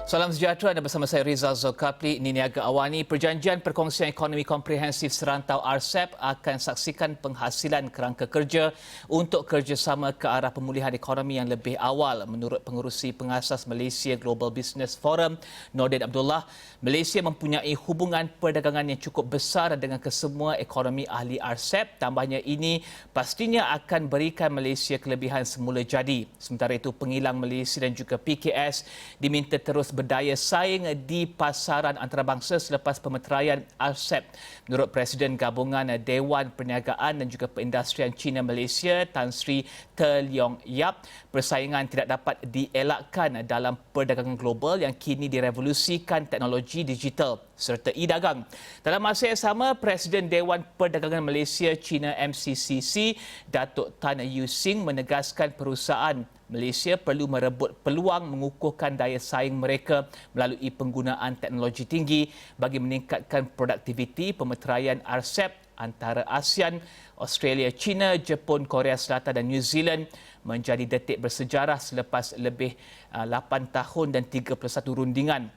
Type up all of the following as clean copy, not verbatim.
Salam sejahtera, dan bersama saya Rizal Zulkafli. Ini Niaga AWANI. Perjanjian Perkongsian Ekonomi Komprehensif Serantau RCEP akan saksikan penghasilan kerangka kerja untuk kerjasama ke arah pemulihan ekonomi yang lebih awal. Menurut pengerusi pengasas Malaysia Global Business Forum, Nordin Abdullah, Malaysia mempunyai hubungan perdagangan yang cukup besar dengan kesemua ekonomi ahli RCEP. Tambahnya ini pastinya akan berikan Malaysia kelebihan semula jadi. Sementara itu, pengilang Malaysia dan juga PKS diminta terus berdaya saing di pasaran antarabangsa selepas pemeteraian RCEP. Menurut Presiden Gabungan Dewan Perniagaan dan juga Perindustrian China Malaysia, Tan Sri Te Leong Yap, persaingan tidak dapat dielakkan dalam perdagangan global yang kini direvolusikan teknologi digital serta e-dagang. Dalam masa yang sama, Presiden Dewan Perdagangan Malaysia China MCCC, Datuk Tan Yu Sing, menegaskan perusahaan Malaysia perlu merebut peluang mengukuhkan daya saing mereka melalui penggunaan teknologi tinggi bagi meningkatkan produktiviti. Pemeteraian RCEP antara ASEAN, Australia, China, Jepun, Korea Selatan dan New Zealand menjadi detik bersejarah selepas lebih 8 tahun dan 31 rundingan.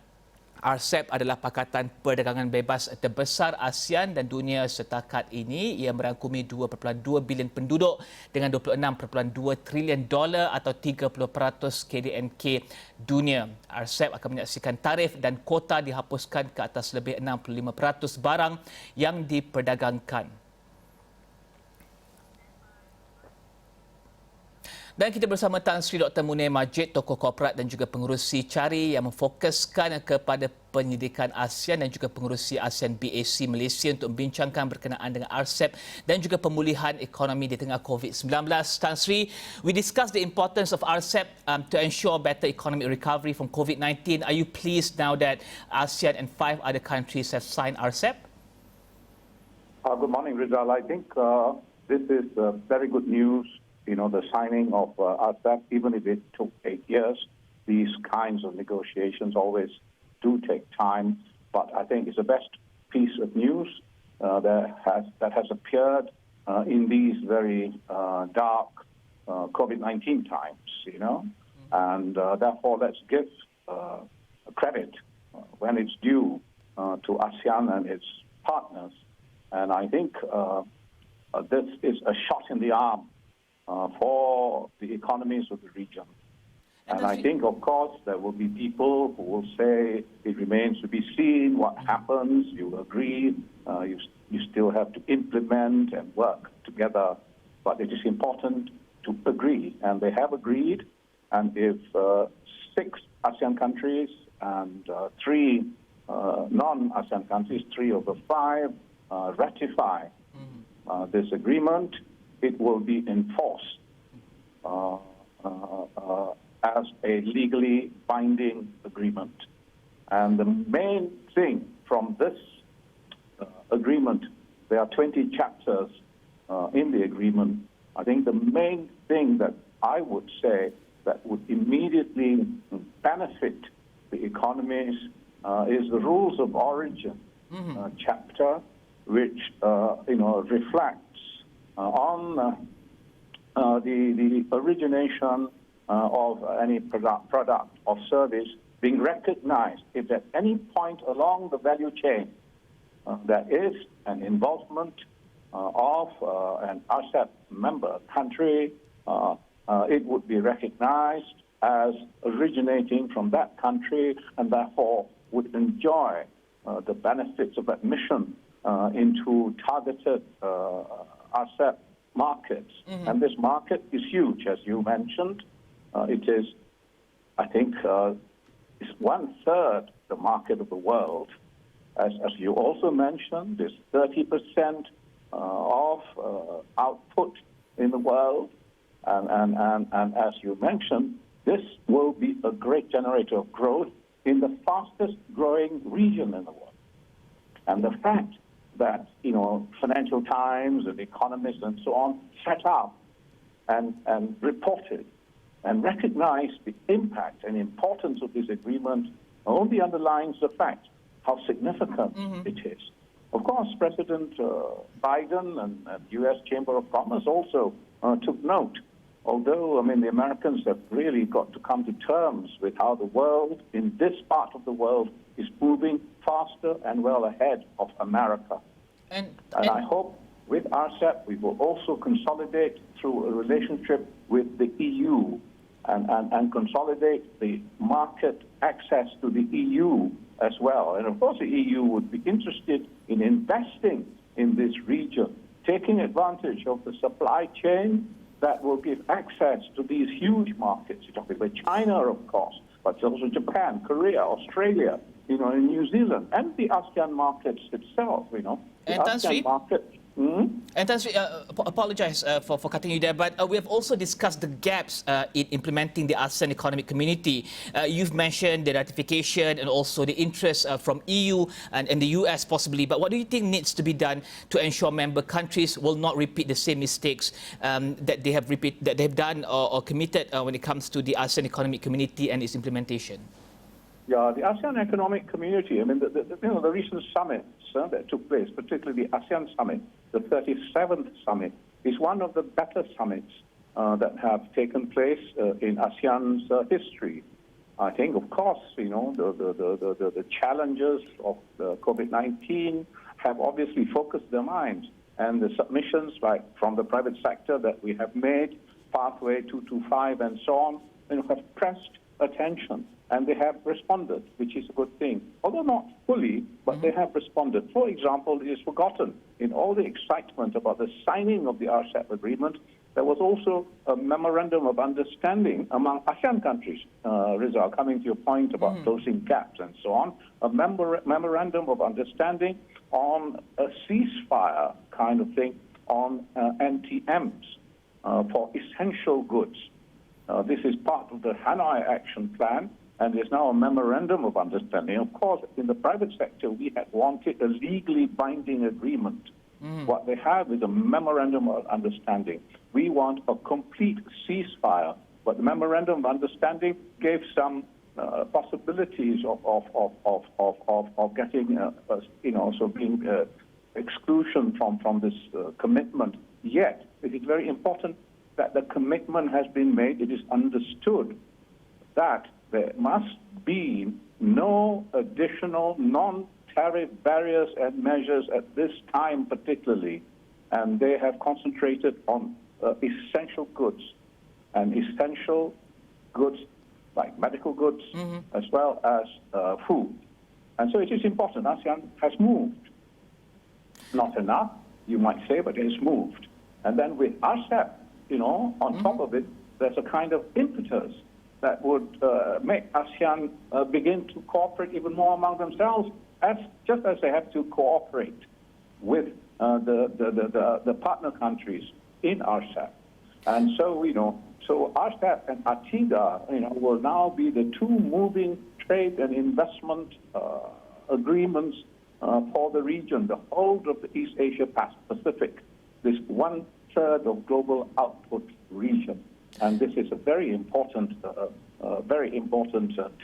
RCEP adalah Pakatan Perdagangan Bebas terbesar ASEAN dan dunia setakat ini. Ia merangkumi 2.2 bilion penduduk dengan 26.2 trilion dolar atau 30% KDNK dunia. RCEP akan menyaksikan tarif dan kota dihapuskan ke atas lebih 65% barang yang diperdagangkan. Dan kita bersama Tan Sri Dr. Munir Majid, tokoh korporat dan juga pengerusi CARI yang memfokuskan kepada penyelidikan ASEAN dan juga pengerusi ASEAN BAC Malaysia untuk membincangkan berkenaan dengan RCEP dan juga pemulihan ekonomi di tengah COVID-19. Tan Sri, we discussed the importance of RCEP to ensure better economic recovery from COVID-19. Are you pleased now that ASEAN and 5 other countries have signed RCEP? Good morning, Rizal. I think this is very good news. You know, the signing of RCEP, even if it took 8 years, these kinds of negotiations always do take time. But I think it's the best piece of news that has appeared in these very dark COVID-19 times, you know. And therefore, let's give credit when it's due to ASEAN and its partners. And I think this is a shot in the arm for the economies of the region. And I think, of course, there will be people who will say it remains to be seen what happens. You agree, you still have to implement and work together. But it is important to agree, and they have agreed. And if 6 ASEAN countries and 3 non-ASEAN countries, 3 of the 5, ratify this agreement, it will be enforced as a legally binding agreement. And the main thing from this agreement, there are 20 chapters in the agreement. I think the main thing that I would say that would immediately benefit the economies is the rules of origin chapter, which reflects on the origination of any product or service being recognized. If at any point along the value chain there is an involvement of an RCEP member country, it would be recognized as originating from that country and therefore would enjoy the benefits of admission into targeted RCEP markets. And this market is huge, as you mentioned. It is, I think, it's 1/3 the market of the world. As you also mentioned, it's 30% of output in the world. And as you mentioned, this will be a great generator of growth in the fastest growing region in the world. And the fact that, you know, Financial Times and economists and so on set up and reported and recognized the impact and importance of this agreement only underlines the fact how significant it is. Of course, President Biden and U.S. Chamber of Commerce also took note although, I mean, the Americans have really got to come to terms with how the world, in this part of the world, is moving faster and well ahead of America. And I hope with RCEP we will also consolidate through a relationship with the EU and consolidate the market access to the EU as well. And of course the EU would be interested in investing in this region, taking advantage of the supply chain that will give access to these huge markets. You're talking about China, of course, but also Japan, Korea, Australia, you know, and New Zealand, and the ASEAN markets itself, you know. The ASEAN market. And Tan Sri, apologize for cutting you there, but we have also discussed the gaps in implementing the ASEAN Economic Community. You've mentioned the ratification and also the interest from EU and the US possibly, but what do you think needs to be done to ensure member countries will not repeat the same mistakes that they have done or committed when it comes to the ASEAN Economic Community and its implementation? Yeah, the ASEAN Economic Community, I mean, the recent summits that took place, particularly the ASEAN Summit, the 37th Summit, is one of the better summits that have taken place in ASEAN's history. I think, of course, you know, the challenges of COVID-19 have obviously focused their minds, and the submissions like from the private sector that we have made, Pathway 225 and so on, you know, have pressed attention. And they have responded, which is a good thing. Although not fully, but they have responded. For example, it is forgotten in all the excitement about the signing of the RCEP agreement, there was also a memorandum of understanding among ASEAN countries, Rizal, coming to your point about closing gaps and so on, a memorandum of understanding on a ceasefire kind of thing on NTMs for essential goods. This is part of the Hanoi Action Plan, and there's now a memorandum of understanding. Of course, in the private sector, we had wanted a legally binding agreement. What they have is a memorandum of understanding. We want a complete ceasefire, but the memorandum of understanding gave some possibilities of getting, you know, so being exclusion from this commitment. Yet, it is very important that the commitment has been made. It is understood that there must be no additional non-tariff barriers and measures at this time particularly. And they have concentrated on essential goods, and essential goods like medical goods as well as food. And so it is important. ASEAN has moved. Not enough, you might say, but it has moved. And then with RCEP, you know, on top of it, there's a kind of impetus that would make ASEAN begin to cooperate even more among themselves, just as they have to cooperate with the partner countries in RCEP. And so, you know, so RCEP and ATIGA, you know, will now be the two moving trade and investment agreements for the region, the whole of the East Asia Pacific, this 1/3 of global output region. And this is a very important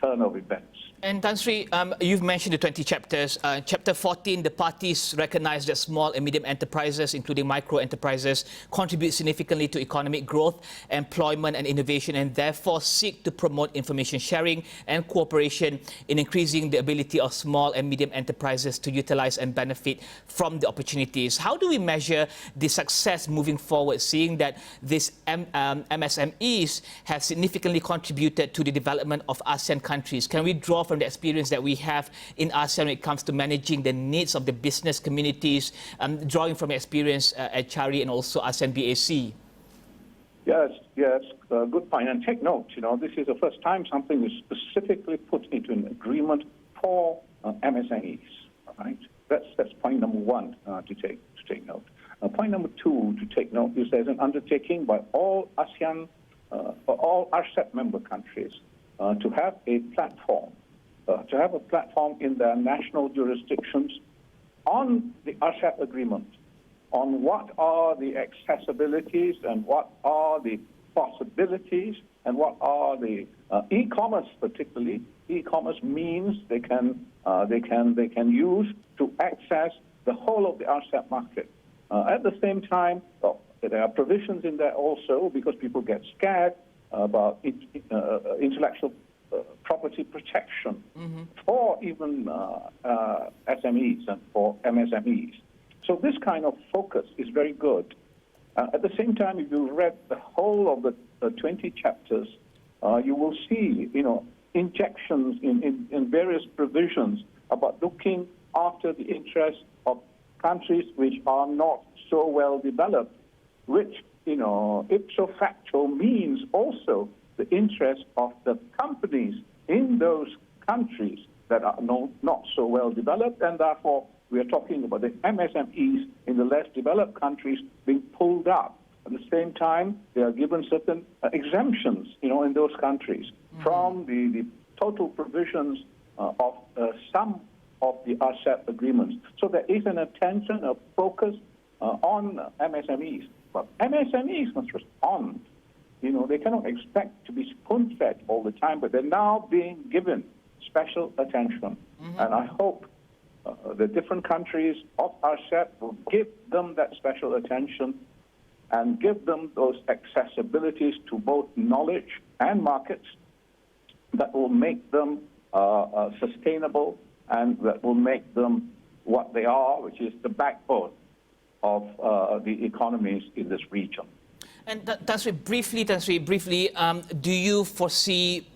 turn of events. And Tan Sri, you've mentioned the 20 chapters. Chapter 14, the parties recognize that small and medium enterprises, including micro enterprises, contribute significantly to economic growth, employment and innovation, and therefore seek to promote information sharing and cooperation in increasing the ability of small and medium enterprises to utilize and benefit from the opportunities. How do we measure the success moving forward, seeing that these MSMEs have significantly contributed to the development of ASEAN countries? Can we draw from the experience that we have in ASEAN when it comes to managing the needs of the business communities, drawing from experience at CHARI and also ASEAN BAC? Yes, good point. And take note, you know, this is the first time something is specifically put into an agreement for MSMEs. Right? That's point number one to take note. Point number two to take note is there's an undertaking by all ASEAN, all RCEP member countries to have a platform. In their national jurisdictions on the RCEP agreement, on what are the accessibilities and what are the possibilities and what are the e-commerce, particularly e-commerce means they can use to access the whole of the RCEP market. At the same time, there are provisions in there also because people get scared about intellectual property protection for even SMEs and for MSMEs. So this kind of focus is very good. At the same time, if you read the whole of the 20 chapters, you will see, injections in various provisions about looking after the interests of countries which are not so well developed, which, ipso facto means also the interest of the companies in those countries that are not so well developed, and therefore we are talking about the MSMEs in the less developed countries being pulled up. At the same time, they are given certain exemptions, in those countries from the total provisions of some of the RCEP agreements. So there is an attention, a focus on MSMEs. But MSMEs must respond. They cannot expect to be spoon-fed all the time, but they're now being given special attention. And I hope the different countries of RCEP will give them that special attention and give them those accessibilities to both knowledge and markets that will make them sustainable and that will make them what they are, which is the backbone of the economies in this region. And Tan Sri, briefly, do you foresee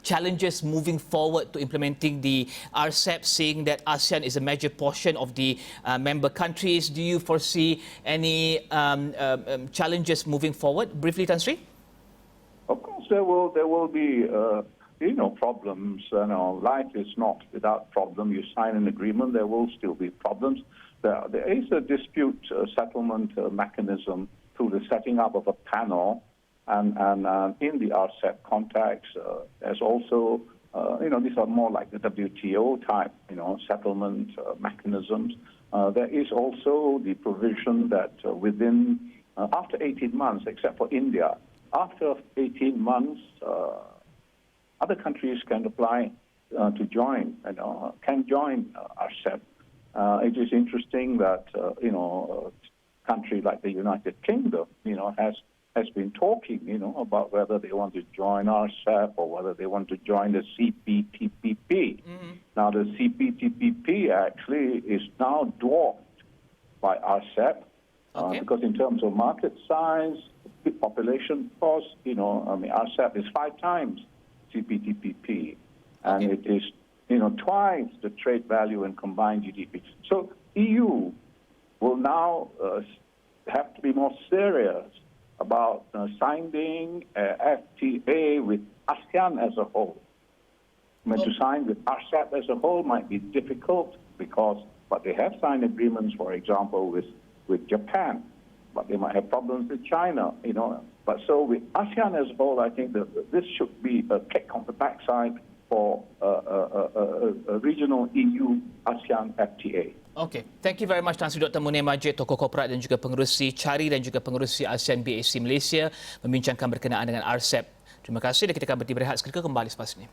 challenges moving forward to implementing the RCEP, seeing that ASEAN is a major portion of the member countries? Do you foresee any challenges moving forward? Briefly, Tan Sri? Of course, there will be problems. Life is not without problem. You sign an agreement, there will still be problems. There is a dispute settlement mechanism through the setting up of a panel. And in the RCEP context, there's also, these are more like the WTO type, settlement mechanisms. There is also the provision that within, after 18 months, except for India, after 18 months, other countries can apply to join, can join RCEP. It is interesting that, a country like the United Kingdom, has been talking, about whether they want to join RCEP or whether they want to join the CPTPP. Now, the CPTPP actually is now dwarfed by RCEP because in terms of market size, population cost, RCEP is 5 times CPTPP, and it is, twice the trade value and combined GDP. So EU will now have to be more serious about signing FTA with ASEAN as a whole. To sign with RCEP as a whole might be difficult but they have signed agreements, for example, with Japan, but they might have problems with China, But so with ASEAN as a whole, I think that this should be a kick on the backside for a regional EU-ASEAN FTA. Okey, thank you very much Tan Sri Dr. Munir Majid, tokoh korporat dan juga pengerusi CARI dan juga pengerusi ASEAN BAC Malaysia membincangkan berkenaan dengan RCEP. Terima kasih dan kita akan berhenti berehat seketika, kembali selepas ini.